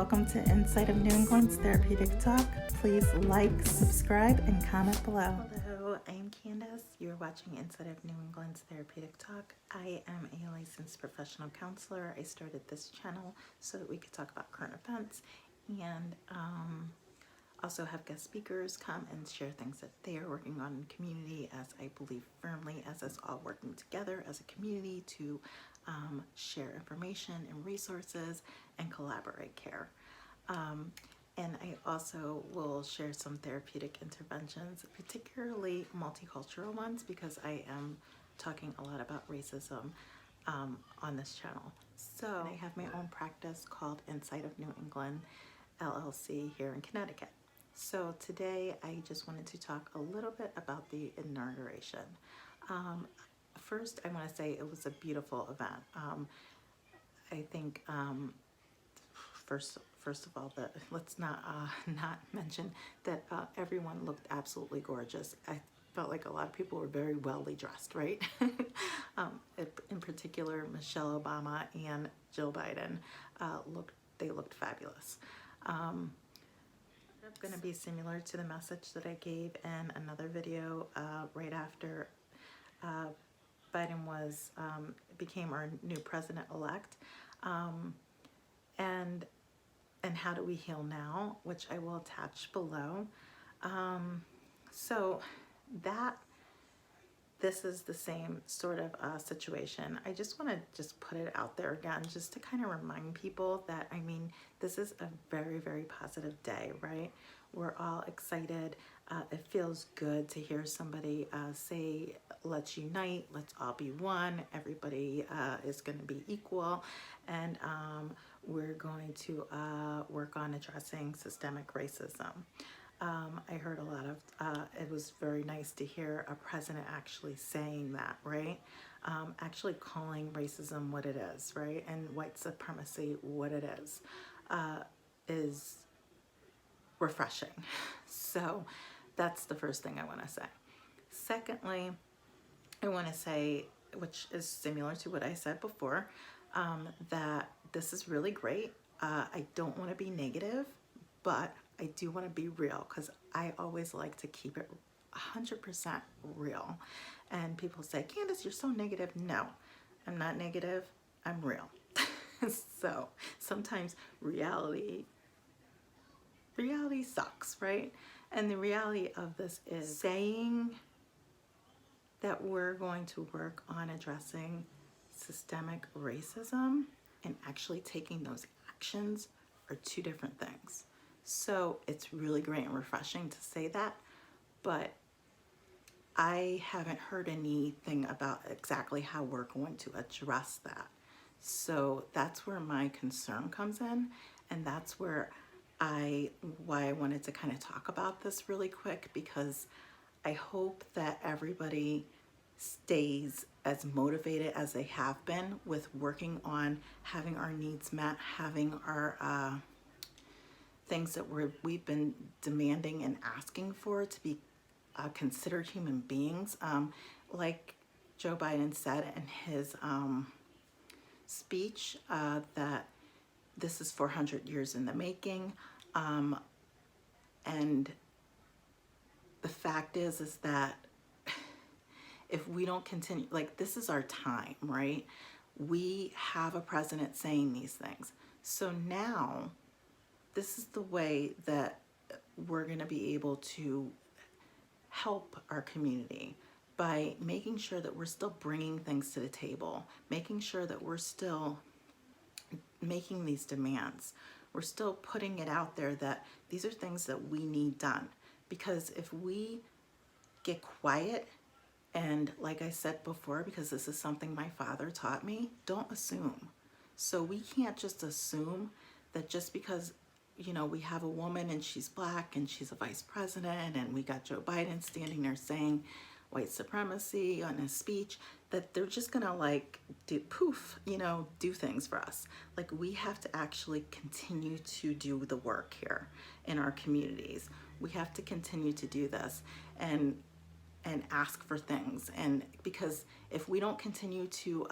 welcome to Inside of New England's Therapeutic Talk. Please like, subscribe, and comment below. Hello, I'm Candace. You're watching Inside of New England's Therapeutic Talk. I am a licensed professional counselor. I started this channel so that we could talk about current events and also have guest speakers come and share things that they are working on in the community, as I believe firmly as us all working together as a community to share information and resources and collaborate care. And I also will share some therapeutic interventions, particularly multicultural ones, because I am talking a lot about racism on this channel. So I have my own practice called Inside of New England LLC here in Connecticut. So today I just wanted to talk a little bit about the inauguration. First, I want to say it was a beautiful event. I think first of all, let's not mention that everyone looked absolutely gorgeous. I felt like a lot of people were very wellly dressed, right? In particular, Michelle Obama and Jill Biden looked fabulous. It's going to be similar to the message that I gave in another video right after Biden became our new president-elect, and how do we heal now, which I will attach below. So this is the same sort of situation. I just want to put it out there again, just to kind of remind people that, I mean, this is a very, very positive day, right? We're all excited. It feels good to hear somebody say, let's unite, let's all be one, everybody is going to be equal, and we're going to work on addressing systemic racism. I heard a lot of, it was very nice to hear a president actually saying that, right? Actually calling racism what it is, right? And white supremacy what it is refreshing. So that's the first thing I want to say. Secondly, I want to say, which is similar to what I said before, that this is really great. I don't want to be negative, but I do want to be real, because I always like to keep it 100% real. And people say, Candace, you're so negative. No, I'm not negative. I'm real. So sometimes reality sucks, right? And the reality of this is saying that we're going to work on addressing systemic racism and actually taking those actions are two different things. So it's really great and refreshing to say that, but I haven't heard anything about exactly how we're going to address that. So that's where my concern comes in, and that's where why I wanted to kind of talk about this really quick, because I hope that everybody stays as motivated as they have been with working on having our needs met, having our things that we've been demanding and asking for to be considered human beings. Like Joe Biden said in his speech, that this is 400 years in the making. And the fact is that if we don't continue, like, this is our time, right? We have a president saying these things. So now this is the way that we're going to be able to help our community, by making sure that we're still bringing things to the table, making sure that we're still making these demands. We're still putting it out there that these are things that we need done. Because if we get quiet, and like I said before, because this is something my father taught me, don't assume. So we can't just assume that just because, you know, we have a woman and she's black and she's a vice president, and we got Joe Biden standing there saying white supremacy on his speech, that they're just gonna like do things for us. Like, we have to actually continue to do the work here in our communities. We have to continue to do this and ask for things. And because if we don't continue to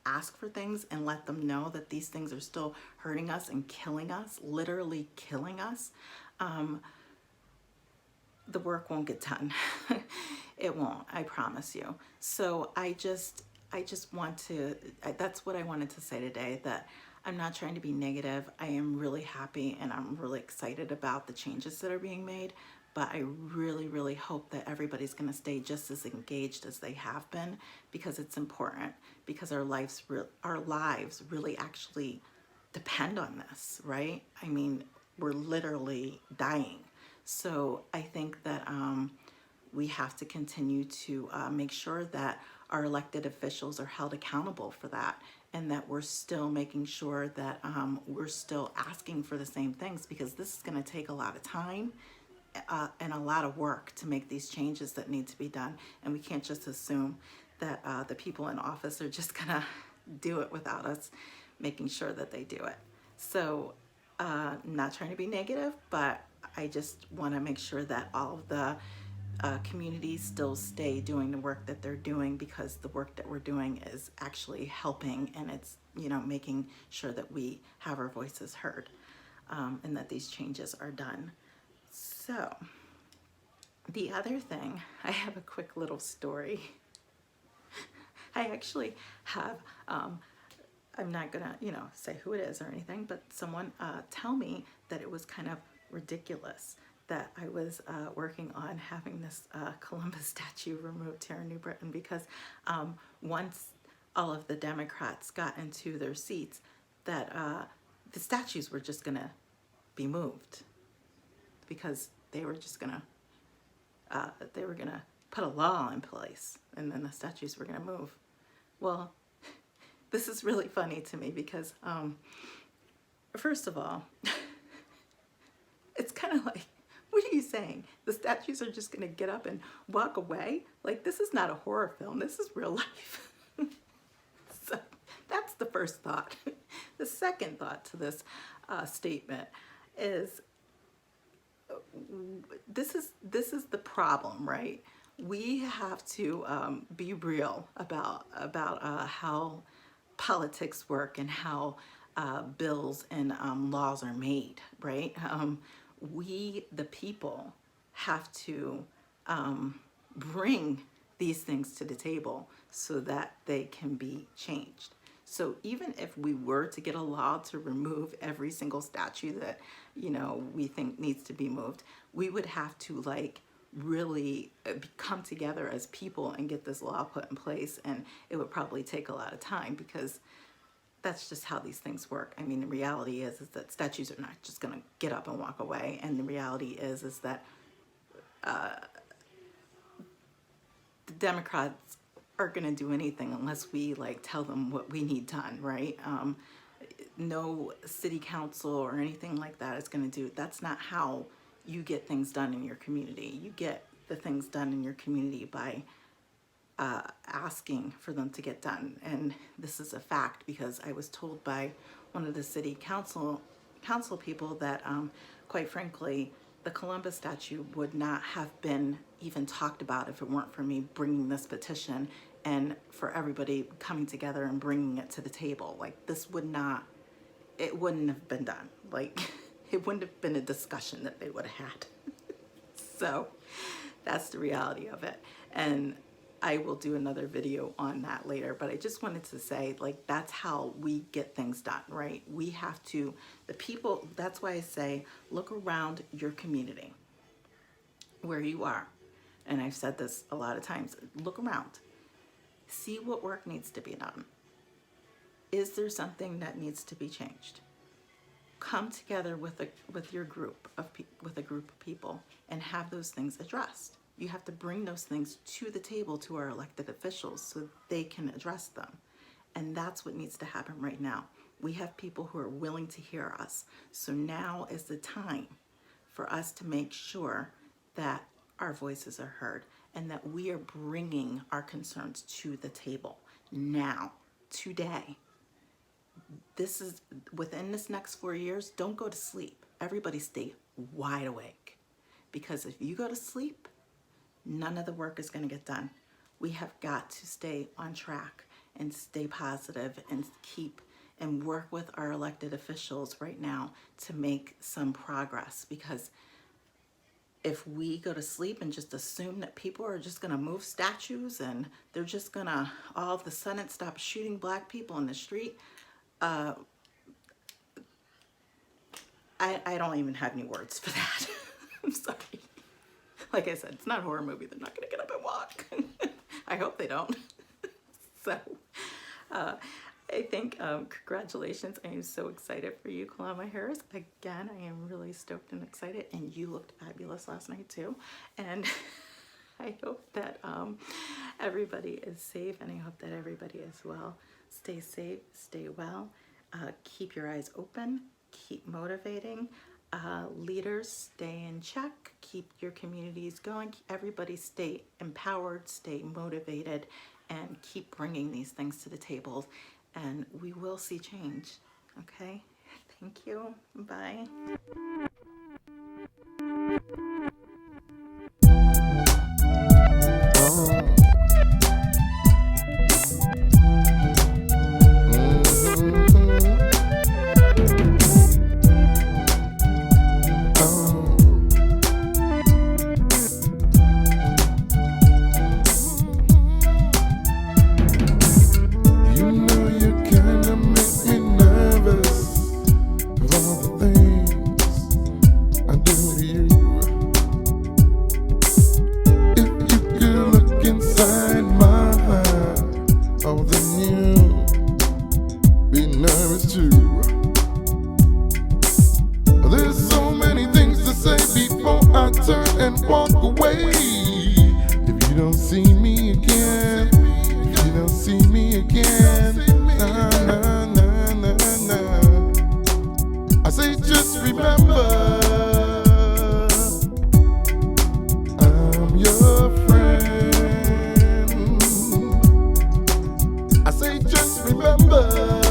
ask for things and let them know that these things are still hurting us and killing us, literally killing us, the work won't get done. It won't, I promise you. So I just want to, that's what I wanted to say today, that I'm not trying to be negative. I am really happy and I'm really excited about the changes that are being made, but I really, really hope that everybody's going to stay just as engaged as they have been, because it's important, because our lives really actually depend on this, right? I mean, we're literally dying. So I think that we have to continue to make sure that our elected officials are held accountable for that, and that we're still making sure that we're still asking for the same things, because this is going to take a lot of time and a lot of work to make these changes that need to be done. And we can't just assume that the people in office are just going to do it without us making sure that they do it. So not trying to be negative, but I just want to make sure that all of the communities still stay doing the work that they're doing, because the work that we're doing is actually helping, and it's, you know, making sure that we have our voices heard, and that these changes are done. So the other thing, I have a quick little story. I actually have, I'm not gonna, you know, say who it is or anything, but someone tell me that it was kind of ridiculous that I was working on having this Columbus statue removed here in New Britain, because once all of the Democrats got into their seats, that the statues were just gonna be moved, because they were just gonna put a law in place, and then the statues were gonna move. Well, this is really funny to me, because first of all, it's kind of like, what are you saying? The statues are just gonna get up and walk away? Like, this is not a horror film, this is real life. So that's the first thought. The second thought to this statement is, this is the problem, right? We have to be real about how politics work and how bills and laws are made, right? We, the people, have to bring these things to the table so that they can be changed. So even if we were to get a law to remove every single statue that, you know, we think needs to be moved, we would have to, like, really come together as people and get this law put in place, and it would probably take a lot of time, because that's just how these things work. I mean, the reality is that statues are not just gonna get up and walk away, and the reality is that the Democrats aren't gonna do anything unless we, like, tell them what we need done, right? No city council or anything like that is gonna do. That's not how you get things done in your community. You get the things done in your community by asking for them to get done. And this is a fact, because I was told by one of the city council people that quite frankly, the Columbus statue would not have been even talked about if it weren't for me bringing this petition and for everybody coming together and bringing it to the table. Like, this would not, it wouldn't have been done. Like, it wouldn't have been a discussion that they would have had. So that's the reality of it. And I will do another video on that later, but I just wanted to say, like, that's how we get things done, right? We have to, the people, that's why I say, look around your community where you are. And I've said this a lot of times, look around, see what work needs to be done. Is there something that needs to be changed? Come together with your group of with a group of people and have those things addressed. You have to bring those things to the table to our elected officials so they can address them. And that's what needs to happen right now. We have people who are willing to hear us. So now is the time for us to make sure that our voices are heard and that we are bringing our concerns to the table now, today. This is, within this next 4 years, don't go to sleep. Everybody stay wide awake. Because if you go to sleep, none of the work is going to get done. We have got to stay on track and stay positive and keep and work with our elected officials right now to make some progress. Because if we go to sleep and just assume that people are just going to move statues and they're just going to all of a sudden stop shooting black people in the street, I don't even have any words for that. I'm sorry. Like I said, it's not a horror movie. They're not going to get up and walk. I hope they don't. So I think congratulations. I am so excited for you, Kalama Harris. Again, I am really stoked and excited. And you looked fabulous last night too. And I hope that everybody is safe, and I hope that everybody is well. Stay safe, stay well. Keep your eyes open. Keep motivating. Leaders, stay in check. Keep your communities going. Everybody stay empowered, stay motivated, and keep bringing these things to the table. And we will see change. Okay? Thank you. Bye. There's so many things to say before I turn and walk away. If you don't see me again, if you don't see me again, nah, nah, nah, nah, nah. I say just remember, I'm your friend. I say just remember,